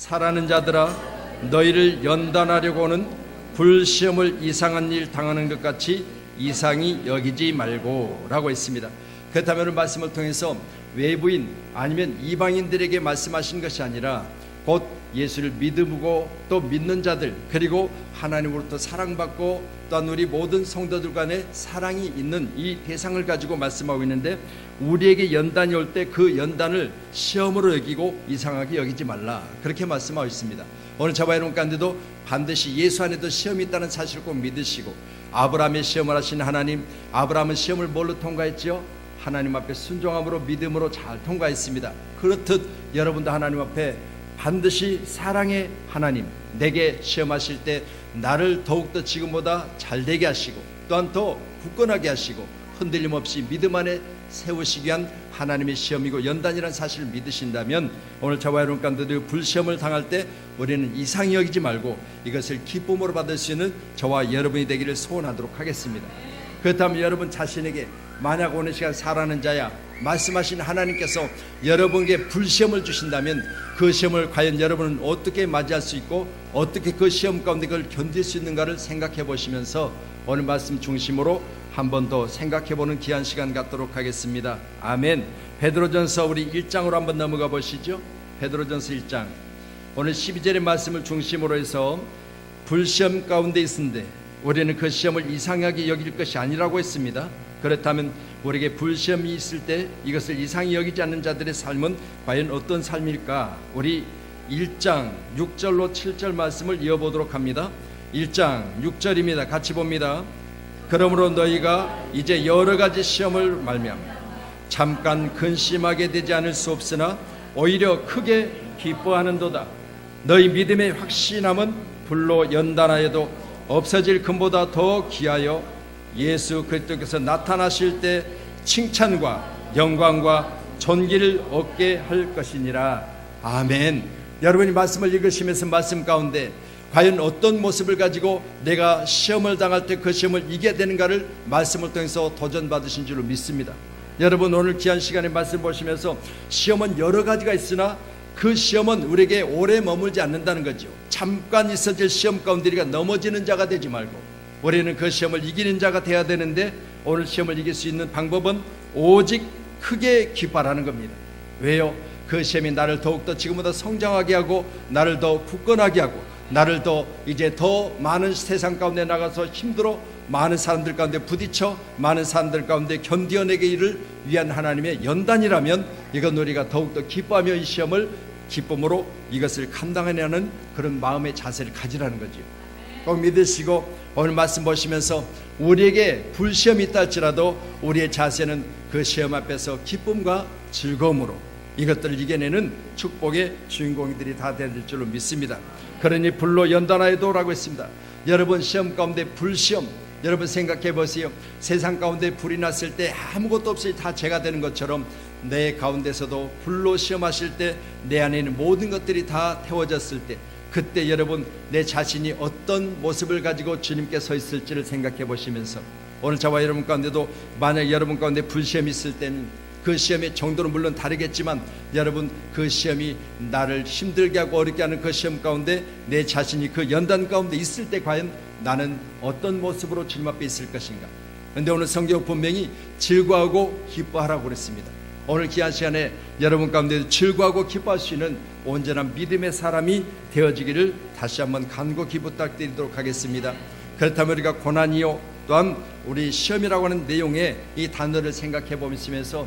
사랑하는 자들아, 너희를 연단하려고 하는 불시험을 이상한 일 당하는 것 같이 이상히 여기지 말고 라고 했습니다. 그렇다면 오늘 말씀을 통해서 외부인 아니면 이방인들에게 말씀하신 것이 아니라 곧 예수를 믿음고 또 믿는 자들, 그리고 하나님으로부터 사랑받고 또한 우리 모든 성도들 간에 사랑이 있는 이 대상을 가지고 말씀하고 있는데, 우리에게 연단이 올 때 그 연단을 시험으로 여기고 이상하게 여기지 말라, 그렇게 말씀하고 있습니다. 오늘 저와 여러분 가운데도 반드시 예수 안에도 시험이 있다는 사실을 꼭 믿으시고, 아브라함의 시험을 하신 하나님, 아브라함은 시험을 뭘로 통과했죠? 하나님 앞에 순종함으로 믿음으로 잘 통과했습니다. 그렇듯 여러분도 하나님 앞에 반드시 사랑의 하나님, 내게 시험하실 때 나를 더욱더 지금보다 잘되게 하시고 또한 더 굳건하게 하시고 흔들림 없이 믿음 안에 세우시기 위한 하나님의 시험이고 연단이라는 사실을 믿으신다면, 오늘 저와 여러분 가운데도 불시험을 당할 때 우리는 이상히 여기지 말고 이것을 기쁨으로 받을 수 있는 저와 여러분이 되기를 소원하도록 하겠습니다. 그렇다면 여러분 자신에게 만약 오늘 시간 사랑하는 자야, 말씀하신 하나님께서 여러분에게 불시험을 주신다면 그 시험을 과연 여러분은 어떻게 맞이할 수 있고 어떻게 그 시험 가운데 그걸 견딜 수 있는가를 생각해 보시면서 오늘 말씀 중심으로 한 번 더 생각해 보는 귀한 시간 갖도록 하겠습니다. 아멘. 베드로전서 우리 1장으로 한번 넘어가 보시죠. 베드로전서 1장 오늘 12절의 말씀을 중심으로 해서 불시험 가운데 있는데 우리는 그 시험을 이상하게 여길 것이 아니라고 했습니다. 그렇다면 우리에게 불시험이 있을 때 이것을 이상히 여기지 않는 자들의 삶은 과연 어떤 삶일까? 우리 1장 6절로 7절 말씀을 이어보도록 합니다. 1장 6절입니다. 같이 봅니다. 그러므로 너희가 이제 여러 가지 시험을 말미암아 잠깐 근심하게 되지 않을 수 없으나 오히려 크게 기뻐하는도다. 너희 믿음의 확신함은 불로 연단하여도 없어질 금보다 더 귀하여 예수 그리스도께서 나타나실 때 칭찬과 영광과 존귀를 얻게 할 것이니라. 아멘. 여러분이 말씀을 읽으시면서 말씀 가운데 과연 어떤 모습을 가지고 내가 시험을 당할 때 그 시험을 이겨야 되는가를 말씀을 통해서 도전받으신 줄로 믿습니다. 여러분 오늘 귀한 시간에 말씀 보시면서 시험은 여러 가지가 있으나 그 시험은 우리에게 오래 머물지 않는다는 거죠. 잠깐 있어질 시험 가운데 우리가 넘어지는 자가 되지 말고 우리는 그 시험을 이기는 자가 되어야 되는데, 오늘 시험을 이길 수 있는 방법은 오직 크게 기뻐하라는 겁니다. 왜요? 그 시험이 나를 더욱더 지금보다 성장하게 하고 나를 더 굳건하게 하고 나를 더 이제 더 많은 세상 가운데 나가서 힘들어 많은 사람들 가운데 부딪혀 많은 사람들 가운데 견뎌내기를 위한 하나님의 연단이라면 이건 우리가 더욱더 기뻐하며 이 시험을 기쁨으로 이것을 감당하려는 그런 마음의 자세를 가지라는 거죠. 꼭 믿으시고 오늘 말씀 보시면서 우리에게 불시험이 있다 할지라도 우리의 자세는 그 시험 앞에서 기쁨과 즐거움으로 이것들을 이겨내는 축복의 주인공들이 다 될 줄로 믿습니다. 그러니 불로 연단하여도 라고 했습니다. 여러분 시험 가운데 불시험, 여러분 생각해 보세요. 세상 가운데 불이 났을 때 아무것도 없이 다 죄가 되는 것처럼 내 가운데서도 불로 시험하실 때 내 안에 있는 모든 것들이 다 태워졌을 때, 그때 여러분 내 자신이 어떤 모습을 가지고 주님께 서 있을지를 생각해 보시면서 오늘 저와 여러분 가운데도 만약 여러분 가운데 불시험이 있을 때는 그 시험의 정도는 물론 다르겠지만 여러분 그 시험이 나를 힘들게 하고 어렵게 하는 그 시험 가운데 내 자신이 그 연단 가운데 있을 때 과연 나는 어떤 모습으로 주님 앞에 있을 것인가. 그런데 오늘 성경 분명히 즐거워하고 기뻐하라고 그랬습니다. 오늘 귀한 시간에 여러분 가운데 즐거워하고 기뻐할 수 있는 온전한 믿음의 사람이 되어지기를 다시 한번 간곡히 부탁드리도록 하겠습니다. 그렇다면 우리가 고난이요 또한 우리 시험이라고 하는 내용의 이 단어를 생각해 보시면서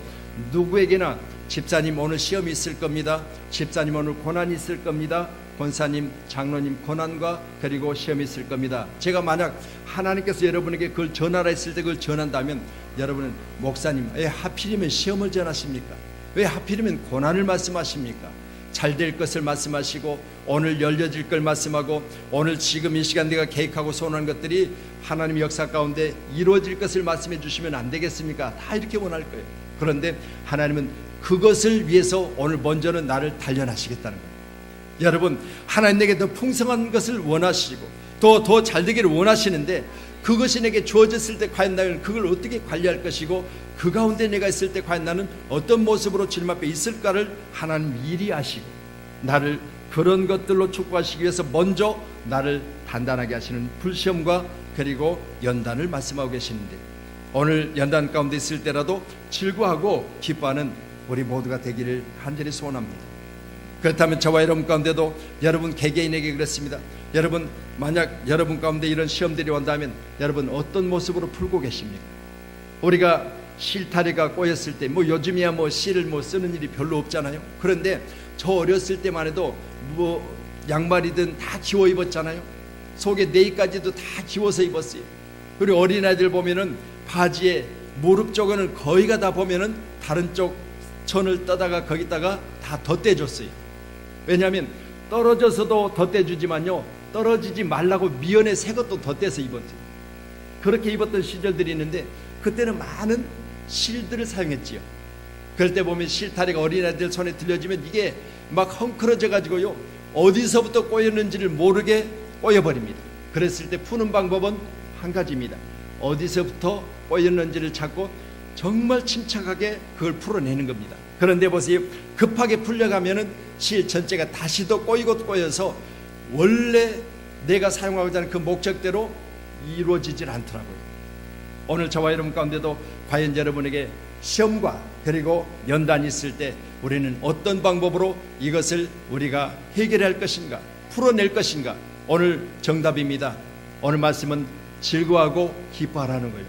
누구에게나 집사님 오늘 시험이 있을 겁니다. 집사님 오늘 고난이 있을 겁니다. 권사님, 장로님 고난과 그리고 시험이 있을 겁니다. 제가 만약 하나님께서 여러분에게 그걸 전하라 했을 때 그걸 전한다면 여러분은 목사님 왜 하필이면 시험을 전하십니까? 왜 하필이면 고난을 말씀하십니까? 잘 될 것을 말씀하시고 오늘 열려질 걸 말씀하고 오늘 지금 이 시간 내가 계획하고 소원한 것들이 하나님 역사 가운데 이루어질 것을 말씀해 주시면 안 되겠습니까? 다 이렇게 원할 거예요. 그런데 하나님은 그것을 위해서 오늘 먼저는 나를 단련하시겠다는 거예요. 여러분 하나님 내게 더 풍성한 것을 원하시고 더 잘되기를 원하시는데 그것이 내게 주어졌을 때 과연 나는 그걸 어떻게 관리할 것이고 그 가운데 내가 있을 때 과연 나는 어떤 모습으로 주님 앞에 있을까를 하나님 미리 아시고 나를 그런 것들로 축복하시기 위해서 먼저 나를 단단하게 하시는 불시험과 그리고 연단을 말씀하고 계시는데, 오늘 연단 가운데 있을 때라도 즐거워하고 기뻐하는 우리 모두가 되기를 간절히 소원합니다. 그렇다면 저와 여러분 가운데도, 여러분 개개인에게 그렇습니다. 여러분 만약 여러분 가운데 이런 시험들이 온다면 여러분 어떤 모습으로 풀고 계십니까? 우리가 실타래가 꼬였을 때, 요즘이야 실을 쓰는 일이 별로 없잖아요. 그런데 저 어렸을 때만 해도 양말이든 다 기워 입었잖아요. 속에 네이까지도 다 기워서 입었어요. 그리고 어린아이들 보면은 바지에 무릎 쪽은 거의가 다 보면은 다른 쪽 천을 떠다가 거기다가 다 덧대줬어요. 왜냐하면 떨어져서도 덧대주지만요, 떨어지지 말라고 미연에 새 것도 덧대서 입었어요. 그렇게 입었던 시절들이 있는데, 그때는 많은 실들을 사용했지요. 그럴 때 보면 실타래가 어린아이들 손에 들려지면 이게 막 헝클어져 가지고요, 어디서부터 꼬였는지를 모르게 꼬여버립니다. 그랬을 때 푸는 방법은 한 가지입니다. 어디서부터 꼬였는지를 찾고 정말 침착하게 그걸 풀어내는 겁니다. 그런데 보세요, 급하게 풀려가면은 실 전체가 다시 더 꼬이고 꼬여서 원래 내가 사용하고자 하는 그 목적대로 이루어지질 않더라고요. 오늘 저와 여러분 가운데도 과연 여러분에게 시험과 그리고 연단이 있을 때 우리는 어떤 방법으로 이것을 우리가 해결할 것인가, 풀어낼 것인가? 오늘 정답입니다. 오늘 말씀은 즐거워하고 기뻐하라는 거예요.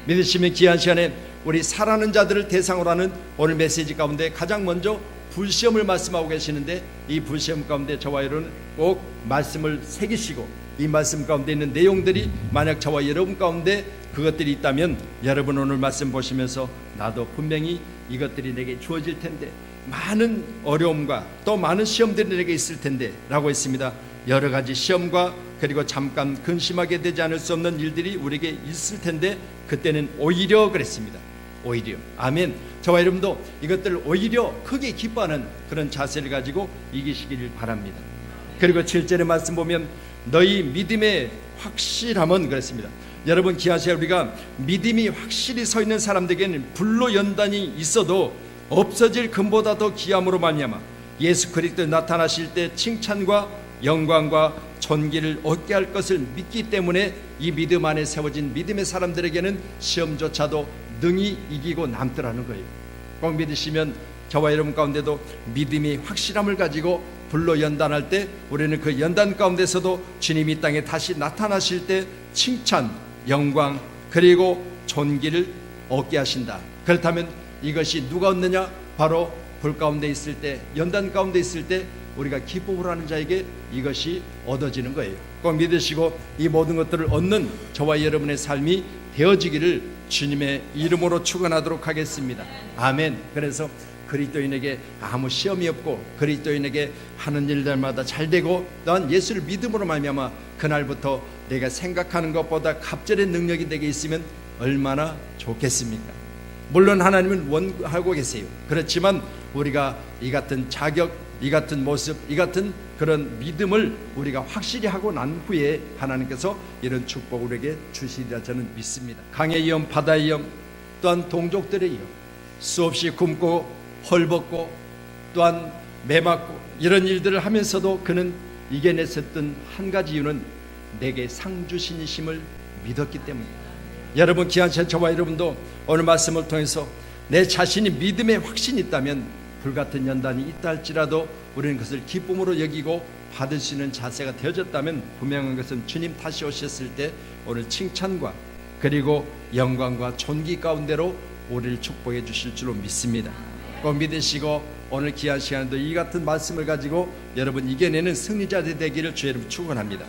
믿으시면 귀한 시간에 우리 살아가는 자들을 대상으로 하는 오늘 메시지 가운데 가장 먼저 불시험을 말씀하고 계시는데, 이 불시험 가운데 저와 여러분은 꼭 말씀을 새기시고, 이 말씀 가운데 있는 내용들이 만약 저와 여러분 가운데 그것들이 있다면 여러분 오늘 말씀 보시면서 나도 분명히 이것들이 내게 주어질 텐데, 많은 어려움과 또 많은 시험들이 내게 있을 텐데 라고 했습니다. 여러 가지 시험과 그리고 잠깐 근심하게 되지 않을 수 없는 일들이 우리에게 있을 텐데, 그때는 오히려 그랬습니다. 오히려, 아멘. 저와 여러분도 이것들을 오히려 크게 기뻐하는 그런 자세를 가지고 이기시기를 바랍니다. 그리고 7절의 말씀 보면 너희 믿음의 확실함은 그랬습니다. 여러분 기하세요. 우리가 믿음이 확실히 서 있는 사람들에게는 불로 연단이 있어도 없어질 금보다 더 귀함으로 말미암아 예수 그리스도 나타나실 때 칭찬과 영광과 존귀를 얻게 할 것을 믿기 때문에 이 믿음 안에 세워진 믿음의 사람들에게는 시험조차도 능히 이기고 남더라는 거예요. 꼭 믿으시면 저와 여러분 가운데도 믿음이 확실함을 가지고 불로 연단할 때 우리는 그 연단 가운데서도 주님이 땅에 다시 나타나실 때 칭찬, 영광 그리고 존귀를 얻게 하신다. 그렇다면 이것이 누가 얻느냐? 바로 불 가운데 있을 때, 연단 가운데 있을 때 우리가 기쁨을 하는 자에게 이것이 얻어지는 거예요. 꼭 믿으시고 이 모든 것들을 얻는 저와 여러분의 삶이 되어지기를 주님의 이름으로 축원하도록 하겠습니다. 아멘. 그래서 그리스도인에게 아무 시험이 없고 그리스도인에게 하는 일들마다 잘 되고 또한 예수를 믿음으로 말미암아 그날부터 내가 생각하는 것보다 갑절의 능력이 내게 있으면 얼마나 좋겠습니까? 물론 하나님은 원하고 계세요. 그렇지만 우리가 이 같은 자격, 이 같은 모습, 이 같은 그런 믿음을 우리가 확실히 하고 난 후에 하나님께서 이런 축복을 우리에게 주시리라 저는 믿습니다. 강의 위험, 바다의 위험, 또한 동족들의 위험, 수없이 굶고 헐벗고 또한 매맞고 이런 일들을 하면서도 그는 이겨냈었던 한 가지 이유는 내게 상 주신이심을 믿었기 때문입니다. 여러분 귀한 저와 여러분도 오늘 말씀을 통해서 내 자신이 믿음에 확신이 있다면 불같은 연단이 있다 할지라도 우리는 그것을 기쁨으로 여기고 받을 수 있는 자세가 되어졌다면 분명한 것은 주님 다시 오셨을 때 오늘 칭찬과 그리고 영광과 존귀 가운데로 우리를 축복해 주실 줄로 믿습니다. 꼭 믿으시고 오늘 귀한 시간도 이 같은 말씀을 가지고 여러분 이겨내는 승리자들이 되기를 주의 이름으로 축원합니다.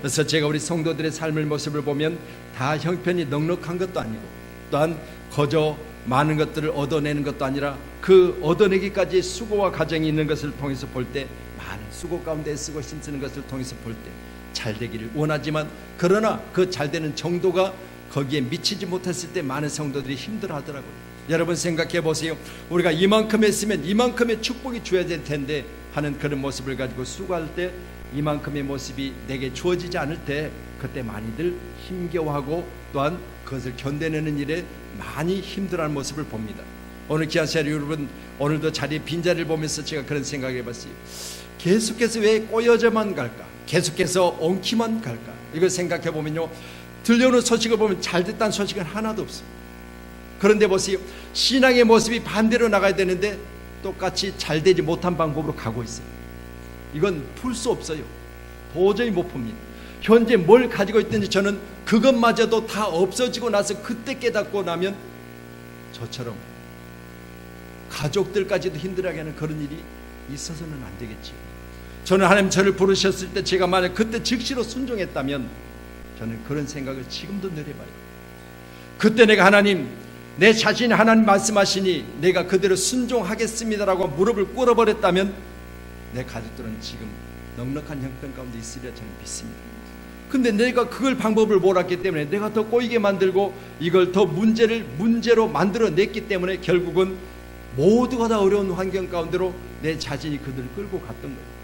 그래서 제가 우리 성도들의 삶의 모습을 보면 다 형편이 넉넉한 것도 아니고 또한 거저 많은 것들을 얻어내는 것도 아니라 그 얻어내기까지 수고와 과정이 있는 것을 통해서 볼 때 많은 수고 가운데 쓰고 힘쓰는 것을 통해서 볼 때 잘 되기를 원하지만 그러나 그 잘 되는 정도가 거기에 미치지 못했을 때 많은 성도들이 힘들어하더라고요. 여러분 생각해 보세요. 우리가 이만큼 했으면 이만큼의 축복이 줘야 될 텐데 하는 그런 모습을 가지고 수고할 때 이만큼의 모습이 내게 주어지지 않을 때 그때 많이들 힘겨워하고 또한 그것을 견뎌내는 일에 많이 힘들어하는 모습을 봅니다. 오늘 귀한 시간 여러분 오늘도 자리에 빈자리를 보면서 제가 그런 생각을 해봤어요. 계속해서 왜 꼬여져만 갈까? 계속해서 엉키만 갈까? 이걸 생각해 보면요, 들려오는 소식을 보면 잘됐다는 소식은 하나도 없어요. 그런데 보세요, 신앙의 모습이 반대로 나가야 되는데 똑같이 잘되지 못한 방법으로 가고 있어요. 이건 풀 수 없어요. 도저히 못 풉니다. 현재 뭘 가지고 있든지 저는 그것마저도 다 없어지고 나서 그때 깨닫고 나면 저처럼 가족들까지도 힘들어하게 하는 그런 일이 있어서는 안 되겠지요. 저는 하나님 저를 부르셨을 때 제가 만약 그때 즉시로 순종했다면 저는 그런 생각을 지금도 내려봐요. 그때 내가 하나님, 내 자신이 하나님 말씀하시니 내가 그대로 순종하겠습니다라고 무릎을 꿇어버렸다면 내 가족들은 지금 넉넉한 형편 가운데 있으리라 저는 믿습니다. 근데 내가 그걸 방법을 몰랐기 때문에 내가 더 꼬이게 만들고 이걸 더 문제로 만들어냈기 때문에 결국은 모두가 다 어려운 환경 가운데로 내 자신이 그들을 끌고 갔던 거예요.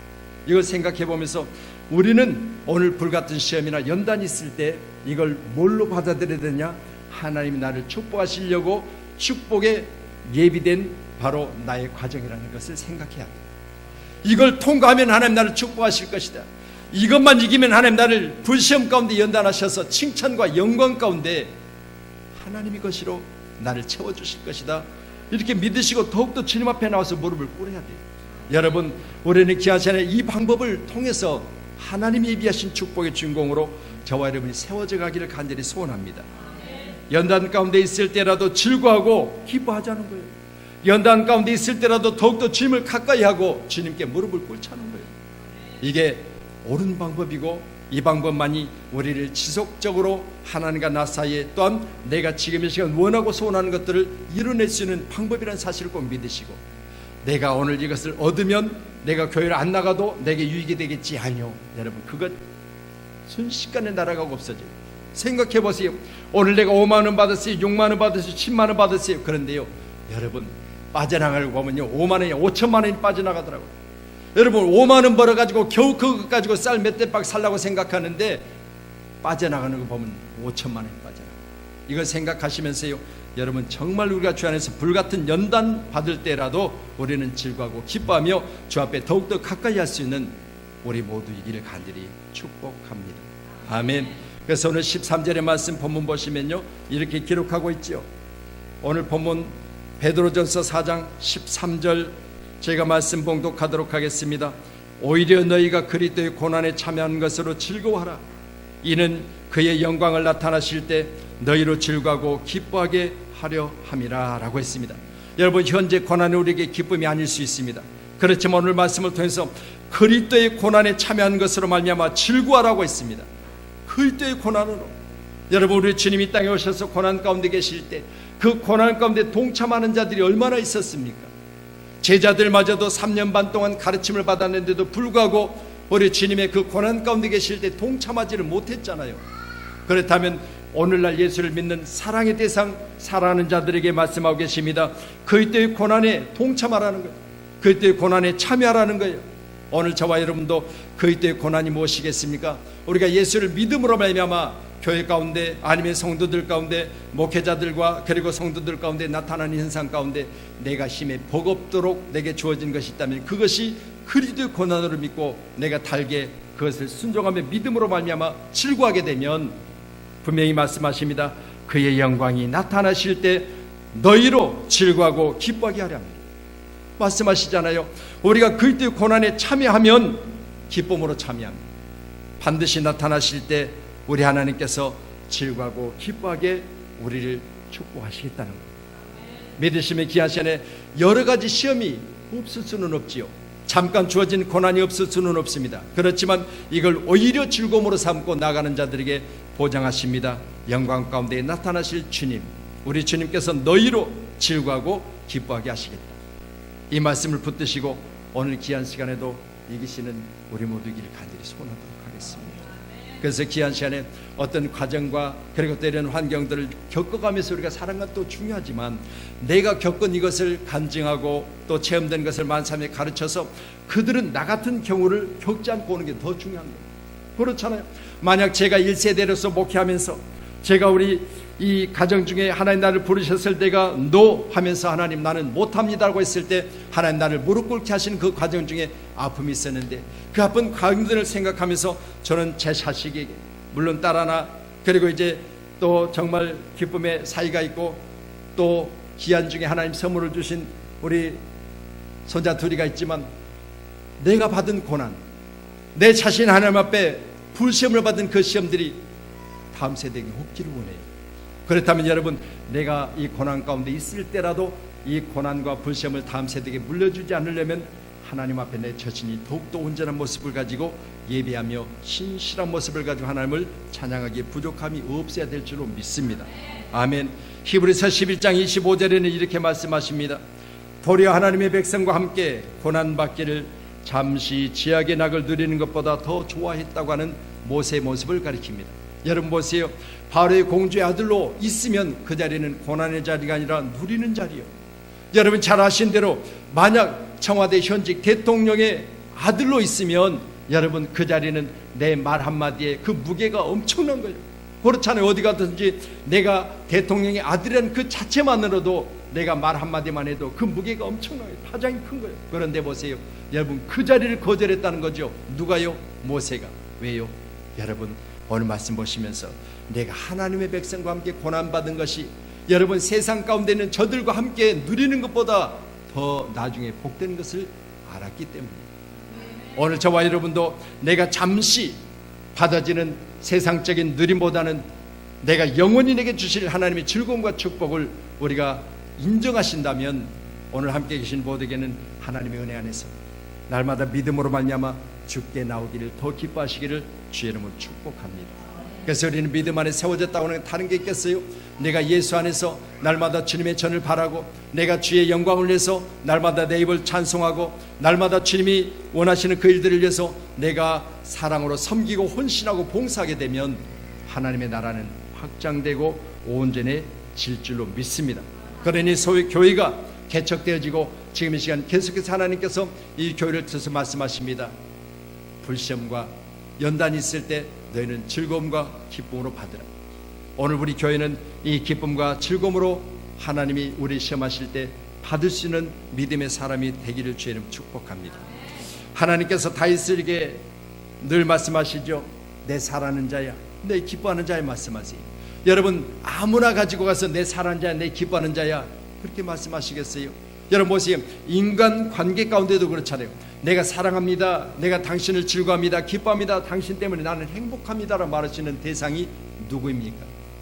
이걸 생각해 보면서 우리는 오늘 불같은 시험이나 연단이 있을 때 이걸 뭘로 받아들여야 되냐? 하나님이 나를 축복하시려고 축복에 예비된 바로 나의 과정이라는 것을 생각해야 돼요. 이걸 통과하면 하나님 나를 축복하실 것이다. 이것만 이기면 하나님 나를 불시험 가운데 연단하셔서 칭찬과 영광 가운데 하나님이 것이로 나를 채워주실 것이다. 이렇게 믿으시고 더욱더 주님 앞에 나와서 무릎을 꿇어야 돼요. 여러분, 우리는 귀한 시간에 이 방법을 통해서 하나님이 예비하신 축복의 주인공으로 저와 여러분이 세워져 가기를 간절히 소원합니다. 연단 가운데 있을 때라도 즐거워하고 기뻐하자는 거예요. 연단 가운데 있을 때라도 더욱더 주님을 가까이 하고 주님께 무릎을 꿇자는 거예요. 이게 옳은 방법이고 이 방법만이 우리를 지속적으로 하나님과 나 사이에 또한 내가 지금 이 시간 원하고 소원하는 것들을 이뤄낼 수 있는 방법이라는 사실을 꼭 믿으시고, 내가 오늘 이것을 얻으면 내가 교회를 안 나가도 내게 유익이 되겠지. 아니요, 여러분, 그것 순식간에 날아가고 없어져요. 생각해 보세요. 오늘 내가 5만 원 받았어요, 6만 원 받았어요, 10만 원 받았어요. 그런데요, 여러분, 빠져나가려고 보면요 5만 원이 5천만 원이 빠져나가더라고요. 여러분, 5만 원 벌어가지고 겨우 그것 가지고 쌀 몇 대박 살라고 생각하는데 빠져나가는 거 보면 5천만 원이 빠져나가요. 이걸 생각하시면서요, 여러분, 정말 우리가 주 안에서 불같은 연단 받을 때라도 우리는 즐거워하고 기뻐하며 주 앞에 더욱더 가까이 할 수 있는 우리 모두이기를 간절히 축복합니다. 아멘. 그래서 오늘 13절의 말씀 본문 보시면요, 이렇게 기록하고 있죠. 오늘 본문 베드로전서 4장 13절 제가 말씀 봉독하도록 하겠습니다. 오히려 너희가 그리스도의 고난에 참여한 것으로 즐거워하라. 이는 그의 영광을 나타나실 때 너희로 즐거워하고 기뻐하게 하려 함이라 라고 했습니다. 여러분, 현재 고난이 우리에게 기쁨이 아닐 수 있습니다. 그렇지만 오늘 말씀을 통해서 그리스도의 고난에 참여한 것으로 말미암아 즐거워하라고 했습니다. 그리스도의 고난으로. 여러분, 우리 주님이 땅에 오셔서 고난 가운데 계실 때 그 고난 가운데 동참하는 자들이 얼마나 있었습니까? 제자들마저도 3년 반 동안 가르침을 받았는데도 불구하고 우리 주님의 그 고난 가운데 계실 때 동참하지를 못했잖아요. 그렇다면 오늘날 예수를 믿는 사랑의 대상, 사랑하는 자들에게 말씀하고 계십니다. 그리스도의 고난에 동참하라는 거예요. 그리스도의 고난에 참여하라는 거예요. 오늘 저와 여러분도 그리스도의 고난이 무엇이겠습니까? 우리가 예수를 믿음으로 말미암아 교회 가운데 아니면 성도들 가운데 목회자들과 그리고 성도들 가운데 나타나는 현상 가운데 내가 힘에 버겁도록 내게 주어진 것이 있다면 그것이 그리스도의 고난으로 믿고 내가 달게 그것을 순종하며 믿음으로 말미암아 즐거워하게 되면 분명히 말씀하십니다. 그의 영광이 나타나실 때 너희로 즐거워하고 기뻐하게 하려 합니다. 말씀하시잖아요. 우리가 그리스도의 고난에 참여하면 기쁨으로 참여합니다. 반드시 나타나실 때 우리 하나님께서 즐거워하고 기뻐하게 우리를 축복하시겠다는 것. 믿으시면 귀한 시간에 여러 가지 시험이 없을 수는 없지요. 잠깐 주어진 고난이 없을 수는 없습니다. 그렇지만 이걸 오히려 즐거움으로 삼고 나가는 자들에게 보장하십니다. 영광 가운데 나타나실 주님, 우리 주님께서 너희로 즐거워하고 기뻐하게 하시겠다. 이 말씀을 붙드시고 오늘 귀한 시간에도 이기시는 우리 모두이기를 간절히 소원하도록 하겠습니다. 그래서 귀한 시간에 어떤 과정과 그리고 또 이런 환경들을 겪어가면서 우리가 살아가는 것도 중요하지만 내가 겪은 이것을 간증하고 또 체험된 것을 만사에 가르쳐서 그들은 나 같은 경우를 겪지 않고 오는 게 더 중요한 거예요. 그렇잖아요. 만약 제가 1세대로서 목회하면서 제가 우리 이 가정 중에 하나님 나를 부르셨을 때가 노 하면서 하나님 나는 못합니다라고 했을 때 하나님 나를 무릎 꿇게 하신 그 과정 중에 아픔이 있었는데 그 아픈 과정들을 생각하면서 저는 제 자식에게 물론 딸 하나 그리고 이제 또 정말 기쁨의 사이가 있고 또 기한 중에 하나님 선물을 주신 우리 손자 둘이가 있지만 내가 받은 고난 내 자신 하나님 앞에 불시험을 받은 그 시험들이 다음 세대에게 없기를 원해요. 그렇다면 여러분 내가 이 고난 가운데 있을 때라도 이 고난과 불시험을 다음 세대에게 물려주지 않으려면 하나님 앞에 내 자신이 더욱더 온전한 모습을 가지고 예배하며 신실한 모습을 가지고 하나님을 찬양하기에 부족함이 없어야 될 줄로 믿습니다. 아멘. 히브리서 11장 25절에는 이렇게 말씀하십니다. 도리어 하나님의 백성과 함께 고난받기를 잠시 지약의 낙을 누리는 것보다 더 좋아했다고 하는 모세의 모습을 가리킵니다. 여러분 보세요. 바로의 공주의 아들로 있으면 그 자리는 고난의 자리가 아니라 누리는 자리요. 여러분 잘 아신 대로 만약 청와대 현직 대통령의 아들로 있으면 여러분 그 자리는 내 말 한마디에 그 무게가 엄청난 거예요. 그렇잖아요. 어디 가든지 내가 대통령의 아들이라는 그 자체만으로도 내가 말 한마디만 해도 그 무게가 엄청나요. 파장이 큰 거예요. 그런데 보세요. 여러분 그 자리를 거절했다는 거죠. 누가요? 모세가. 왜요? 여러분 오늘 말씀 보시면서 내가 하나님의 백성과 함께 고난받은 것이 여러분 세상 가운데 있는 저들과 함께 누리는 것보다 더 나중에 복되는 것을 알았기 때문입니다. 오늘 저와 여러분도 내가 잠시 받아지는 세상적인 누림보다는 내가 영원히 내게 주실 하나님의 즐거움과 축복을 우리가 인정하신다면 오늘 함께 계신 모두에게는 하나님의 은혜 안에서 날마다 믿음으로 말미암아 주께 나오기를 더 기뻐하시기를 주의 이름으로 축복합니다. 그래서 우리는 믿음 안에 세워졌다고 하는 다른 게 있겠어요? 내가 예수 안에서 날마다 주님의 전을 바라고 내가 주의 영광을 위해서 날마다 내 입을 찬송하고 날마다 주님이 원하시는 그 일들을 위해서 내가 사랑으로 섬기고 헌신하고 봉사하게 되면 하나님의 나라는 확장되고 온전해질 줄로 믿습니다. 그러니 소위 교회가 개척되어지고 지금 이 시간 계속해서 하나님께서 이 교회를 통해서 말씀하십니다. 불시험과 연단이 있을 때 너희는 즐거움과 기쁨으로 받으라. 오늘 우리 교회는 이 기쁨과 즐거움으로 하나님이 우리 시험하실 때 받을 수 있는 믿음의 사람이 되기를 주의 이름 축복합니다. 하나님께서 다윗에게 늘 말씀하시죠. 내 사랑하는 자야, 내 기뻐하는 자야 말씀하세요. 여러분 아무나 가지고 가서 내 사랑하는 자야, 내 기뻐하는 자야 그렇게 말씀하시겠어요? 여러분 보세요. 인간 관계 가운데도 그렇잖아요. 내가 사랑합니다. 내가 당신을 즐거워합니다. 기뻐합니다. 당신 때문에 나는 행복합니다라고 말하시는 대상이 누구입니까?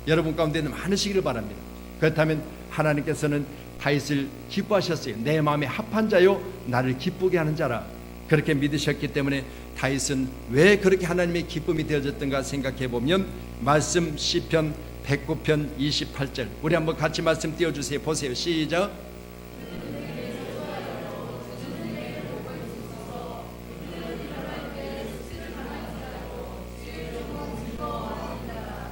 여러분 가운데는 많으시기를 바랍니다. 그렇다면 하나님께서는 다윗을 기뻐하셨어요. 내 마음에 합한 자요 나를 기쁘게 하는 자라. 그렇게 믿으셨기 때문에 다윗은 왜 그렇게 하나님의 기쁨이 되어졌던가 생각해 보면 말씀 시편 109편 28절 우리 한번 같이 말씀 띄워주세요. 보세요. 시작.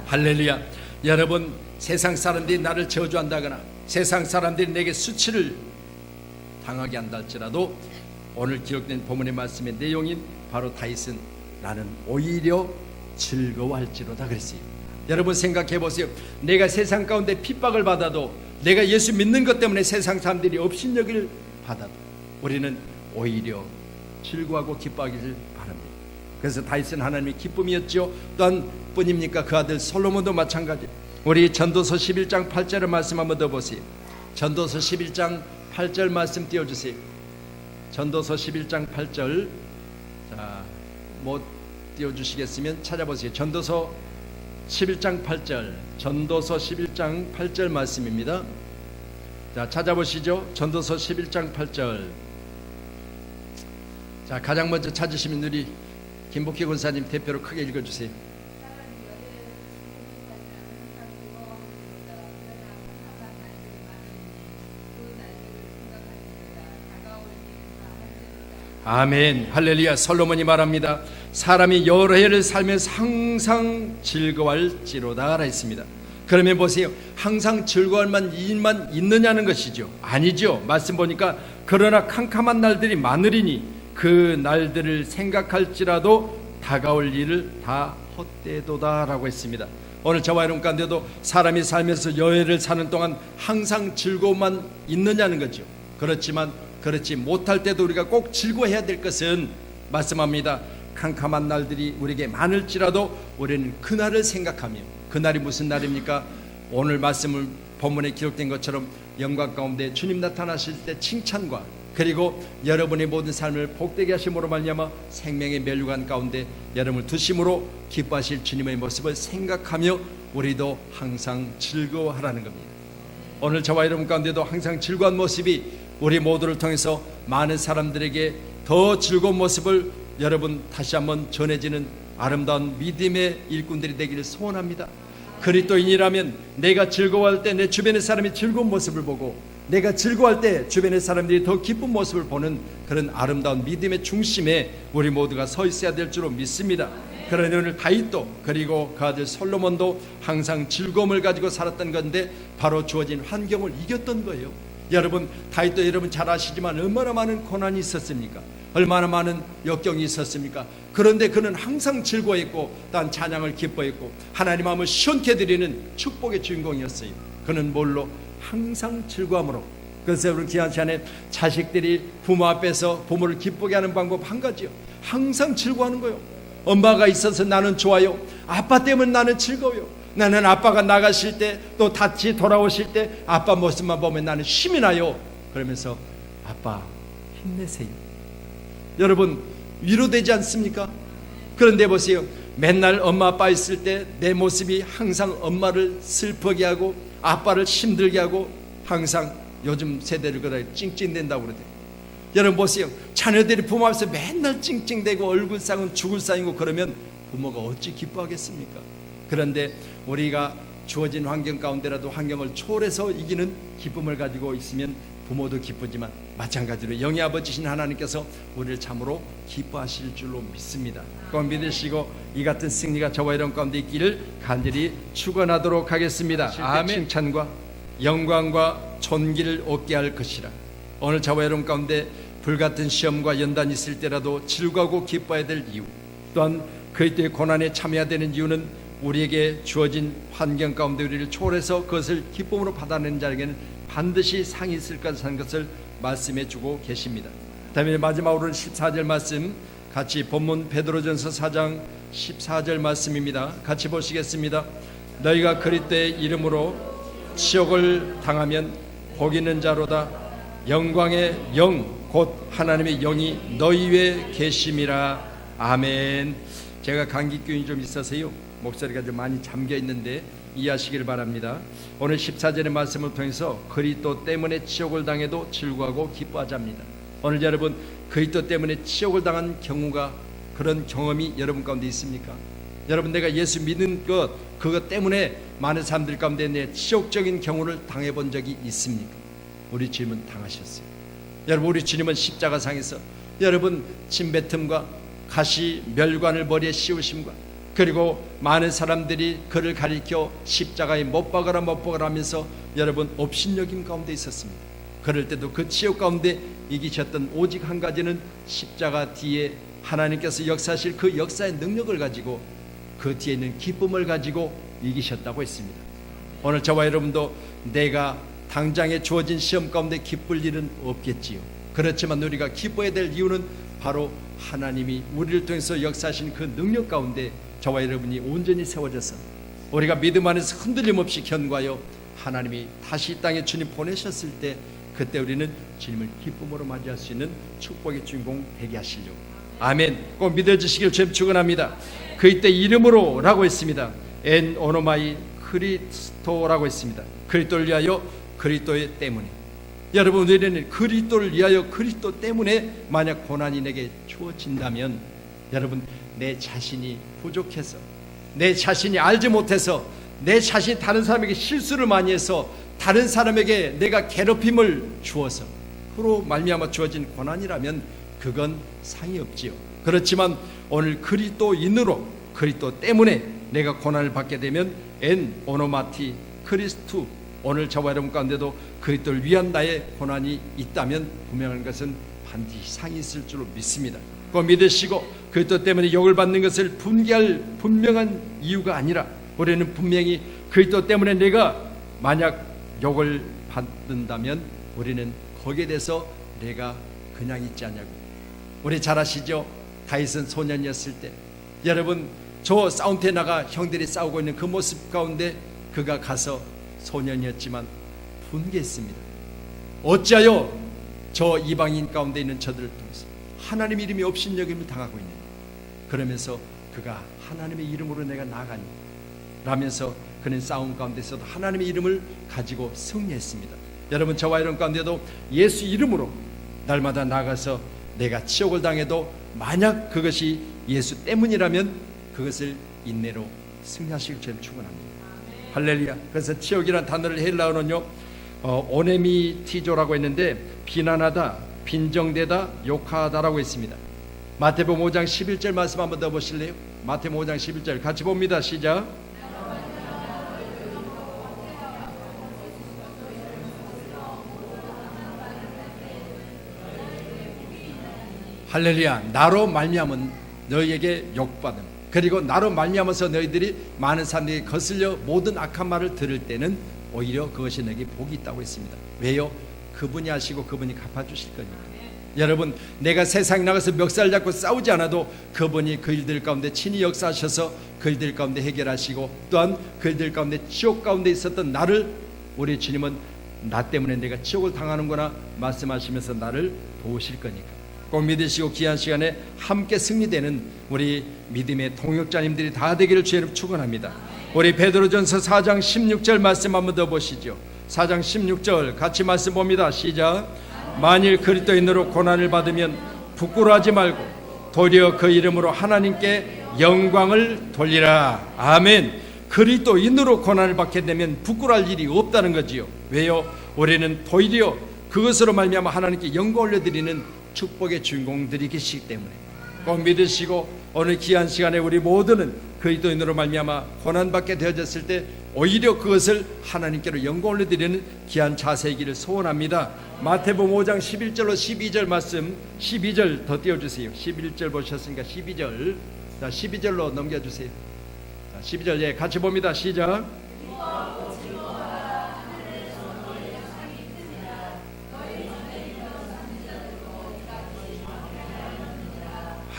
할렐루야. 여러분 세상 사람들이 나를 저주한다거나 세상 사람들이 내게 수치를 당하게 한다 할지라도 오늘 기록된 본문의 말씀의 내용인 바로 다윗은 나는 오히려 즐거워할지로다 그랬어요. 여러분 생각해 보세요. 내가 세상 가운데 핍박을 받아도 내가 예수 믿는 것 때문에 세상 사람들이 업신여기를 받아도 우리는 오히려 즐거워하고 기뻐하기를 바랍니다. 그래서 다윗은 하나님의 기쁨이었죠. 또한 뿐입니까? 그 아들 솔로몬도 마찬가지. 우리 전도서 11장 8절의 말씀 한번 더 보세요. 전도서 11장 8절 말씀 띄워주세요. 전도서 11장 8절 자, 못 띄워주시겠으면 찾아보세요. 전도서 11장 8절 전도서 11장 8절 말씀입니다. 자, 찾아보시죠. 전도서 11장 8절. 자, 가장 먼저 찾으시면 우리 김복희 권사님 대표로 크게 읽어주세요. 아멘. 할렐루야. 솔로몬이 말합니다. 사람이 여러 해를 살면서 항상 즐거워할지로다 라 했습니다. 그러면 보세요. 항상 즐거워할 만 일만 있느냐는 것이죠. 아니죠. 말씀 보니까 그러나 캄캄한 날들이 많으리니 그 날들을 생각할지라도 다가올 일을 다 헛되도다 라고 했습니다. 오늘 저와 여러분 가운데도 사람이 살면서 여해를 사는 동안 항상 즐거움만 있느냐는 거죠. 그렇지만 그렇지 못할 때도 우리가 꼭 즐거워해야 될 것은 말씀합니다. 캄캄한 날들이 우리에게 많을지라도 우리는 그날을 생각하며, 그날이 무슨 날입니까? 오늘 말씀을 본문에 기록된 것처럼 영광 가운데 주님 나타나실 때 칭찬과, 그리고 여러분의 모든 삶을 복되게 하심으로 말미암아 생명의 멸류관 가운데 여러분을 두심으로 기뻐하실 주님의 모습을 생각하며 우리도 항상 즐거워하라는 겁니다. 오늘 저와 여러분 가운데도 항상 즐거운 모습이 우리 모두를 통해서 많은 사람들에게 더 즐거운 모습을 여러분 다시 한번 전해지는 아름다운 믿음의 일꾼들이 되기를 소원합니다. 그리스도인이라면 내가 즐거워할 때 내 주변의 사람이 즐거운 모습을 보고, 내가 즐거워할 때 주변의 사람들이 더 기쁜 모습을 보는 그런 아름다운 믿음의 중심에 우리 모두가 서 있어야 될 줄로 믿습니다. 그러니 오늘 다윗도 그리고 그 아들 솔로몬도 항상 즐거움을 가지고 살았던 건데 바로 주어진 환경을 이겼던 거예요. 여러분, 다윗도 여러분 잘 아시지만 얼마나 많은 고난이 있었습니까? 얼마나 많은 역경이 있었습니까? 그런데 그는 항상 즐거워했고 단 찬양을 기뻐했고 하나님 마음을 시원케 드리는 축복의 주인공이었어요. 그는 뭘로? 항상 즐거움으로. 그래서 우리 귀한 시간에 자식들이 부모 앞에서 부모를 기쁘게 하는 방법 한 가지요. 항상 즐거워하는 거예요. 엄마가 있어서 나는 좋아요. 아빠 때문에 나는 즐거워요. 나는 아빠가 나가실 때 또 다시 돌아오실 때 아빠 모습만 보면 나는 힘이 나요. 그러면서 아빠 힘내세요. 여러분 위로되지 않습니까? 그런데 보세요. 맨날 엄마 아빠 있을 때 내 모습이 항상 엄마를 슬프게 하고 아빠를 힘들게 하고 항상 요즘 세대를 그래 찡찡댄다고 그러대. 여러분 보세요. 자녀들이 부모 앞에서 맨날 찡찡대고 얼굴상은 죽을 상이고 그러면 부모가 어찌 기뻐하겠습니까? 그런데 우리가 주어진 환경 가운데라도 환경을 초월해서 이기는 기쁨을 가지고 있으면 부모도 기쁘지만 마찬가지로 영의 아버지신 하나님께서 우리를 참으로 기뻐하실 줄로 믿습니다. 꼭 믿으시고 이 같은 승리가 저와 여러분 가운데 있기를 간절히 축원하도록 하겠습니다. 아멘. 칭찬과 영광과 존귀를 얻게 할 것이라. 오늘 저와 여러분 가운데 불같은 시험과 연단이 있을 때라도 즐거워하고 기뻐해야 될 이유, 또한 그리스도의 고난에 참여해야 되는 이유는 우리에게 주어진 환경 가운데 우리를 초월해서 그것을 기쁨으로 받아내는 자에게는 반드시 상이 있을 것이라는 것을 말씀해 주고 계십니다. 다음에 마지막으로는 14절 말씀 같이 본문 베드로전서 4장 14절 말씀입니다. 같이 보시겠습니다. 너희가 그리스도의 이름으로 치욕을 당하면 복 있는 자로다. 영광의 영 곧 하나님의 영이 너희 위에 계심이라. 아멘. 제가 감기균이 좀 있어서요 목소리가 좀 많이 잠겨 있는데 이해하시길 바랍니다. 오늘 14절의 말씀을 통해서 그리스도 때문에 치욕을 당해도 즐거워하고 기뻐하자입니다. 오늘 여러분 그리스도 때문에 치욕을 당한 경우가, 그런 경험이 여러분 가운데 있습니까? 여러분 내가 예수 믿는 그것 때문에 많은 사람들 가운데 내 치욕적인 경우를 당해본 적이 있습니까? 우리 주님은 당하셨어요. 여러분 우리 주님은 십자가상에서 여러분 침뱉음과 가시 멸관을 머리에 씌우심과 그리고 많은 사람들이 그를 가리켜 십자가에 못 박아라 못 박아라 하면서 여러분 업신여김 가운데 있었습니다. 그럴 때도 그 치욕 가운데 이기셨던 오직 한 가지는 십자가 뒤에 하나님께서 역사하실 그 역사의 능력을 가지고 그 뒤에 있는 기쁨을 가지고 이기셨다고 했습니다. 오늘 저와 여러분도 내가 당장에 주어진 시험 가운데 기쁠 일은 없겠지요. 그렇지만 우리가 기뻐해야 될 이유는 바로 하나님이 우리를 통해서 역사하신 그 능력 가운데 저와 여러분이 온전히 세워져서 우리가 믿음 안에서 흔들림 없이 견고하여 하나님이 다시 이 땅에 주님 보내셨을 때 그때 우리는 주님을 기쁨으로 맞이할 수 있는 축복의 주인공 되게 하시려고. 아멘. 꼭 믿어주시길 주님 축원합니다. 그때 이름으로 라고 했습니다. 엔 오노마이 그리스도라고 했습니다. 그리스도를 위하여 그리스도의 때문에. 여러분 우리는 그리스도를 위하여 그리스도 때문에 만약 고난이 내게 주어진다면 여러분 내 자신이 부족해서, 내 자신이 알지 못해서, 내 자신이 다른 사람에게 실수를 많이 해서 다른 사람에게 내가 괴롭힘을 주어서 그로 말미암아 주어진 고난이라면 그건 상이 없지요. 그렇지만 오늘 그리스도인으로 그리스도 때문에 내가 고난을 받게 되면 엔 오노마티 크리스투, 오늘 저와 여러분 가운데도 그리스도를 위한 나의 고난이 있다면 분명한 것은 반드시 상이 있을 줄로 믿습니다. 꼭 믿으시고 그리스도 때문에 욕을 받는 것을 분개할 분명한 이유가 아니라 우리는 분명히 그리스도 때문에 내가 만약 욕을 받는다면 우리는 거기에 대해서 내가 그냥 있지 않냐고. 우리 잘 아시죠? 다윗은 소년이었을 때, 여러분 저 싸움터에 나가 형들이 싸우고 있는 그 모습 가운데 그가 가서 소년이었지만 분개했습니다. 어찌하여 저 이방인 가운데 있는 저들을 통해서 하나님 이름이 업신여김을 당하고 있느냐. 그러면서 그가 하나님의 이름으로 내가 나가니 라면서 그는 싸움 가운데서도 하나님의 이름을 가지고 승리했습니다. 여러분 저와 여러분 가운데도 예수 이름으로 날마다 나가서 내가 치욕을 당해도 만약 그것이 예수 때문이라면 그것을 인내로 승리하시길 저는 축원합니다. 할렐루야. 그래서 치욕이라는 단어를 헬라어는요 오네미티조라고 했는데 비난하다, 빈정대다, 욕하다라고 했습니다. 마태복음 5장 11절 말씀 한번 더 보실래요? 마태복음 5장 11절 같이 봅니다. 시작. 할렐루야. 나로 말미암은 너희에게 욕받음, 그리고 나로 말미암아서 너희들이 많은 사람들이 거슬려 모든 악한 말을 들을 때는 오히려 그것이 너에게 복이 있다고 했습니다. 왜요? 그분이 하시고 그분이 갚아주실 거니까. 여러분 내가 세상에 나가서 멱살 잡고 싸우지 않아도 그분이 그 일들 가운데 친히 역사하셔서 그 일들 가운데 해결하시고 또한 그 일들 가운데 지옥 가운데 있었던 나를 우리 주님은 나 때문에 내가 지옥을 당하는구나 말씀하시면서 나를 도우실 거니까 꼭 믿으시고 귀한 시간에 함께 승리되는 우리 믿음의 동역자님들이 다 되기를 주님 축원합니다. 우리 베드로전서 4장 16절 말씀 한번 더 보시죠. 4장 16절 같이 말씀 봅니다. 시작. 만일 그리스도인으로 고난을 받으면 부끄러워하지 말고 도리어 그 이름으로 하나님께 영광을 돌리라. 아멘. 그리스도인으로 고난을 받게 되면 부끄러워할 일이 없다는 거지요. 왜요? 우리는 도리어 그것으로 말미암아 하나님께 영광을 올려드리는 축복의 주인공들이 계시기 때문에 꼭 믿으시고 오늘 귀한 시간에 우리 모두는 그리스도인으로 말미암아 고난받게 되어졌을 때 오히려 그것을 하나님께로 영광을 올려드리는 귀한 자세이기를 소원합니다. 마태복음 5장 11절로 12절 말씀 12절 더 띄워주세요. 11절 보셨으니까 12절, 자 12절로 넘겨주세요. 자, 12절 예 같이 봅니다. 시작.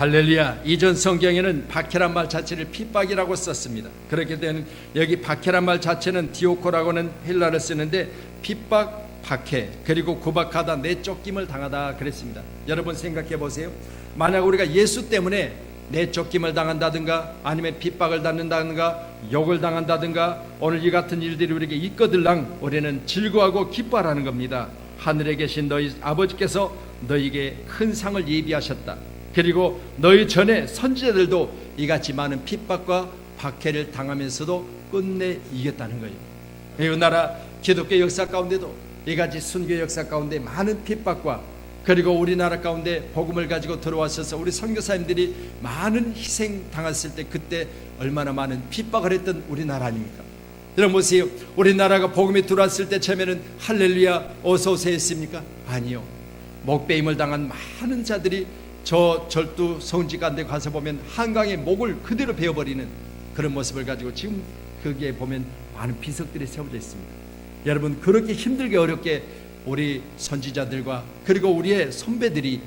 할렐루야. 이전 성경에는 박해란 말 자체를 핍박이라고 썼습니다. 그렇게 되면 여기 박해란 말 자체는 디오코라고는 헬라를 쓰는데 핍박, 박해, 그리고 구박하다, 내쫓김을 당하다 그랬습니다. 여러분 생각해 보세요. 만약 우리가 예수 때문에 내쫓김을 당한다든가 아니면 핍박을 받는다든가 욕을 당한다든가 오늘 이 같은 일들이 우리에게 있거들랑 우리는 즐거워하고 기뻐하라는 겁니다. 하늘에 계신 너희 아버지께서 너희에게 큰 상을 예비하셨다. 그리고 너희 전에 선지자들도 이같이 많은 핍박과 박해를 당하면서도 끝내 이겼다는 거예요. 이 나라 기독교 역사 가운데도 이같이 순교 역사 가운데 많은 핍박과 그리고 우리나라 가운데 복음을 가지고 들어와셔서 우리 선교사님들이 많은 희생 당했을 때 그때 얼마나 많은 핍박을 했던 우리나라 아닙니까? 여러분 보세요. 우리나라가 복음이 들어왔을 때 처음에는 할렐루야 어서 오세요 했습니까? 아니요. 목베임을 당한 많은 자들이 저 절두 성지 가운데 가서 보면 한강에 목을 그대로 베어버리는 그런 모습을 가지고 지금 거기에 보면 많은 비석들이 세워져 있습니다. 여러분 그렇게 힘들게 어렵게 우리 선지자들과 그리고 우리의 선배들이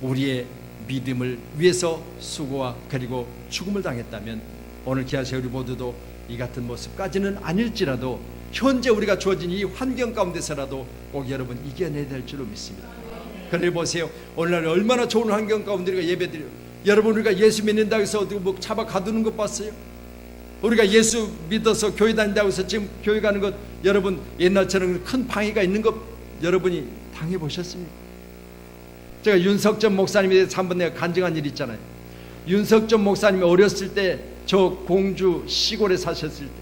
우리의 믿음을 위해서 수고와 그리고 죽음을 당했다면 오늘 기아세 우리 모두도 이 같은 모습까지는 아닐지라도 현재 우리가 주어진 이 환경 가운데서라도 꼭 여러분 이겨내야 될 줄로 믿습니다. 그래 보세요. 오늘날 얼마나 좋은 환경 가운데 우리가 예배드려요. 여러분 우리가 예수 믿는다고 해서 어디 뭐 잡아 가두는 것 봤어요? 우리가 예수 믿어서 교회 다닌다고 해서 지금 교회 가는 것 여러분 옛날처럼 큰 방해가 있는 것 여러분이 당해보셨습니까? 제가 윤석전 목사님에 대해서 한번 내가 간증한 일 있잖아요. 윤석전 목사님이 어렸을 때 저 공주 시골에 사셨을 때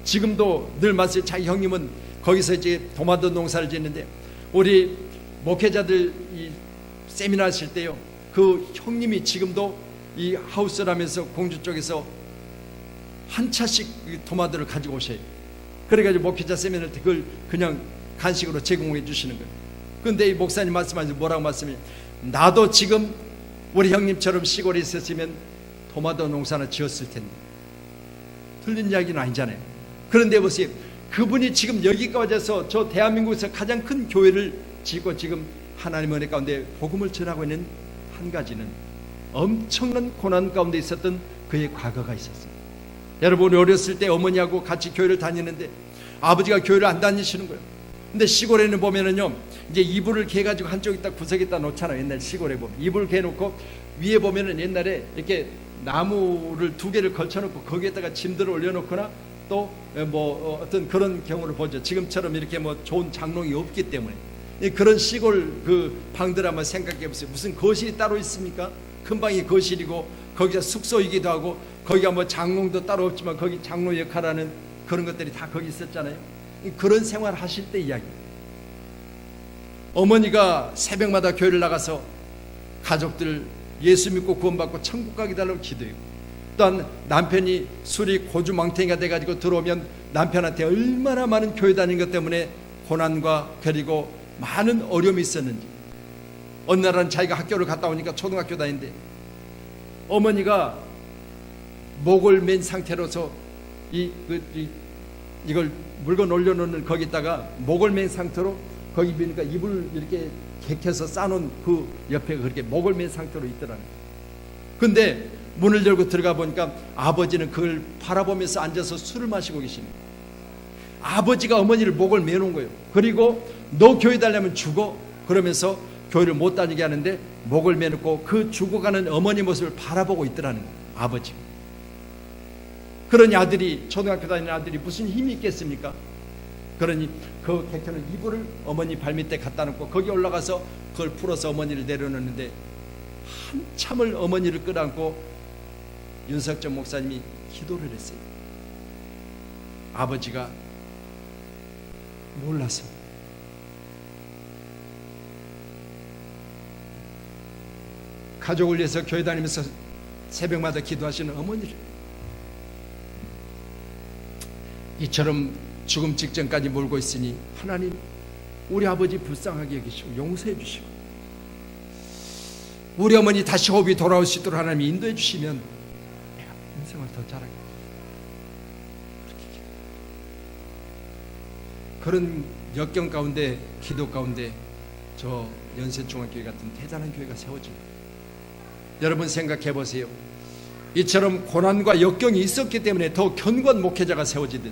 지금도 늘 말씀 자기 형님은 거기서 이제 도마도 농사를 짓는데 우리 목회자들 이 세미나 하실 때요 그 형님이 지금도 이 하우스라면서 공주 쪽에서 한 차씩 토마토를 가지고 오셔요. 그래가지고 목회자 세미나 때 그걸 그냥 간식으로 제공해 주시는 거예요. 그런데 이 목사님 말씀하시면 뭐라고 말씀해요? 나도 지금 우리 형님처럼 시골에 있었으면 토마토 농사나 지었을 텐데 틀린 이야기는 아니잖아요. 그런데 보세요. 그분이 지금 여기까지 와서 저 대한민국에서 가장 큰 교회를 짓고 지금 하나님의 은혜 가운데 복음을 전하고 있는 한 가지는 엄청난 고난 가운데 있었던 그의 과거가 있었습니다. 여러분, 어렸을 때 어머니하고 같이 교회를 다니는데 아버지가 교회를 안 다니시는 거예요. 근데 시골에는 보면은요, 이제 이불을 개가지고 한쪽에 딱 구석에다 놓잖아요. 옛날 시골에 보면 이불을 개놓고 위에 보면은 옛날에 이렇게 나무를 2개를 걸쳐놓고 거기에다가 짐들을 올려놓거나 또 뭐 어떤 그런 경우를 보죠. 지금처럼 이렇게 뭐 좋은 장롱이 없기 때문에 그런 시골 그 방들 한번 생각해 보세요. 무슨 거실이 따로 있습니까? 큰 방이 거실이고 거기가 숙소이기도 하고 거기가 뭐 장롱도 따로 없지만 거기 장로 역할하는 그런 것들이 다 거기 있었잖아요. 그런 생활 하실 때 이야기. 어머니가 새벽마다 교회를 나가서 가족들 예수 믿고 구원받고 천국 가게 달라고 기도해요. 또한 남편이 술이 고주망태기가 돼가지고 들어오면 남편한테 얼마나 많은 교회 다닌 것 때문에 고난과 그리고 많은 어려움이 있었는지. 어느 날은 자기가 학교를 갔다 오니까 초등학교 다니는데 어머니가 목을 맨 상태로서 이걸 물건 올려놓는 거기다가 목을 맨 상태로 거기 보니까 이불 이렇게 개켜서 싸놓은 그 옆에 그렇게 목을 맨 상태로 있더라는 거예요. 근데 문을 열고 들어가 보니까 아버지는 그걸 바라보면서 앉아서 술을 마시고 계십니다. 아버지가 어머니를 목을 매놓은 거예요. 그리고 너 교회 다니려면 죽어, 그러면서 교회를 못 다니게 하는데 목을 매놓고 그 죽어가는 어머니 모습을 바라보고 있더라는 거예요. 아버지. 그러니 아들이, 초등학교 다니는 아들이 무슨 힘이 있겠습니까? 그러니 그 개켜놓은 이불을 어머니 발밑에 갖다 놓고 거기 올라가서 그걸 풀어서 어머니를 내려놓는데 한참을 어머니를 끌어안고 윤석전 목사님이 기도를 했어요. 아버지가 몰라서 가족을 위해서 교회 다니면서 새벽마다 기도하시는 어머니를 이처럼 죽음 직전까지 몰고 있으니 하나님 우리 아버지 불쌍하게 여기시고 용서해 주시고 우리 어머니 다시 호흡이 돌아올 수 있도록 하나님이 인도해 주시면 내가 인생을 더 잘하게 그런 역경 가운데 기도 가운데 저 연세중앙교회 같은 대단한 교회가 세워집니다. 여러분 생각해 보세요. 이처럼 고난과 역경이 있었기 때문에 더 견고한 목회자가 세워지듯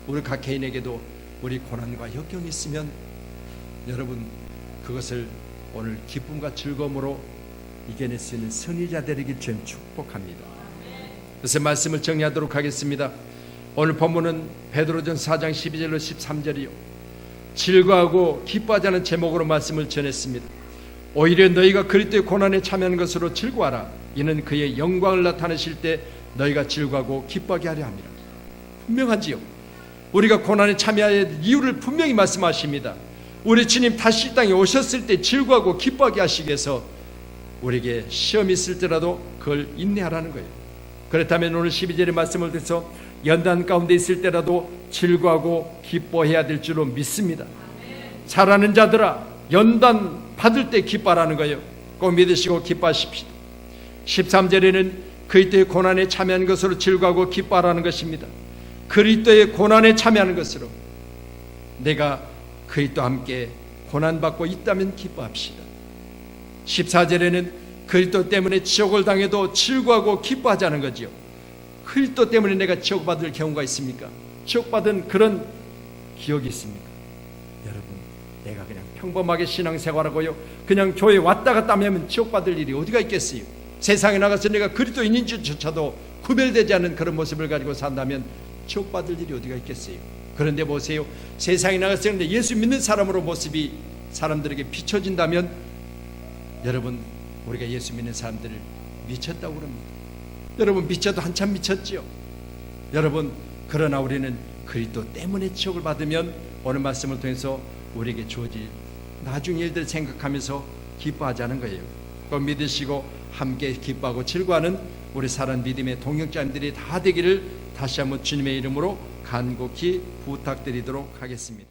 우리 각 개인에게도 우리 고난과 역경이 있으면 여러분 그것을 오늘 기쁨과 즐거움으로 이겨낼 수 있는 승리자 되리길 주님 축복합니다. 그래서 말씀을 정리하도록 하겠습니다. 오늘 본문은 베드로전서 4장 12절로 13절이요 즐거워하고 기뻐하자는 제목으로 말씀을 전했습니다. 오히려 너희가 그리스도의 고난에 참여하는 것으로 즐거워하라. 이는 그의 영광을 나타내실 때 너희가 즐거워하고 기뻐하게 하려 합니다. 분명하지요. 우리가 고난에 참여할 이유를 분명히 말씀하십니다. 우리 주님 다시 이 땅에 오셨을 때 즐거워하고 기뻐하게 하시기 위해서 우리에게 시험이 있을 때라도 그걸 인내하라는 거예요. 그렇다면 오늘 12절의 말씀을 듣서 연단 가운데 있을 때라도 즐거워하고 기뻐해야 될 줄로 믿습니다. 잘하는 자들아 연단 받을 때 기뻐하라는 거예요. 꼭 믿으시고 기뻐하십시오. 13절에는 그리스도의 고난에 참여하는 것으로 즐거워하고 기뻐하라는 것입니다. 그리스도의 고난에 참여하는 것으로 내가 그리스도와 함께 고난받고 있다면 기뻐합시다. 14절에는 그리스도 때문에 지옥을 당해도 즐거워하고 기뻐하자는 거지요. 그리스도 때문에 내가 지옥받을 경우가 있습니까? 지옥받은 그런 기억이 있습니까? 여러분, 내가 그냥 평범하게 신앙생활하고요 그냥 교회 왔다 갔다 하면 지옥받을 일이 어디가 있겠어요? 세상에 나가서 내가 그리스도인인지조차도 구별되지 않는 그런 모습을 가지고 산다면 지옥받을 일이 어디가 있겠어요? 그런데 보세요, 세상에 나가서 예수 믿는 사람으로 모습이 사람들에게 비춰진다면 여러분, 우리가 예수 믿는 사람들을 미쳤다고 그럽니다. 여러분, 미쳐도 한참 미쳤지요. 여러분, 그러나 우리는 그리스도 때문에 지옥을 받으면 오늘 말씀을 통해서 우리에게 주어질 나중 일들 생각하면서 기뻐하자는 거예요. 꼭 믿으시고 함께 기뻐하고 즐거워하는 우리 사랑 믿음의 동역자님들이 다 되기를 다시 한번 주님의 이름으로 간곡히 부탁드리도록 하겠습니다.